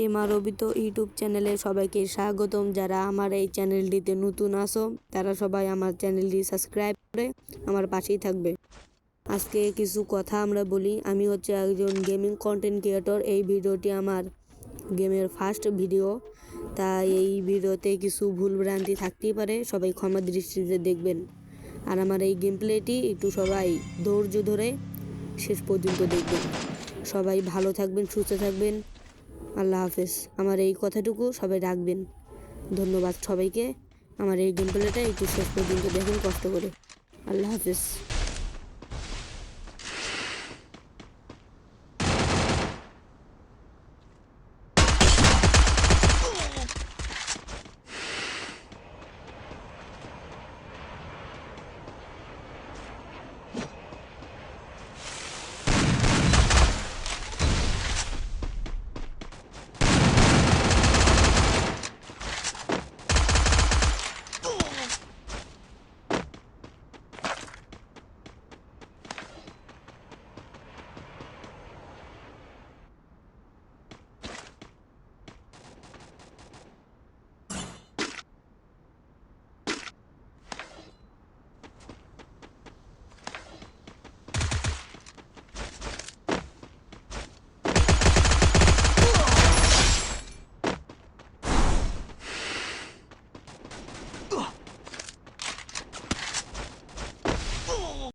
এমআরবিতো YouTube চ্যানেলে সবাইকে স্বাগতম। যারা আমার এই চ্যানেলটিতে নতুন আসো তারা সবাই আমার চ্যানেলটি সাবস্ক্রাইব করে আমার পাশেই থাকবে। আজকে কিছু কথা আমরা বলি। আমি হচ্ছে একজন গেমিং কন্টেন্ট ক্রিয়েটর। এই ভিডিওটি আমার গেমের ফার্স্ট ভিডিও, তাই এই ভিডিওতে কিছু ভুলভ্রান্তি থাকতেই পারে, সবাই ক্ষমা দৃষ্টিতে দেখবেন। আর আমার এই গেম প্লেটি একটু সবাই ধৈর্য ধরে শেষ পর্যন্ত দেখবেন। সবাই ভালো থাকবেন, সুস্থ থাকবেন। আল্লাহ হাফেজ। আমার এই কথাটুকু সবাই রাখবেন। ধন্যবাদ সবাইকে। আমার এই গেম প্লেটা একটু শেষ পর্যন্ত দেখুন কষ্ট করে। আল্লাহ হাফেজ।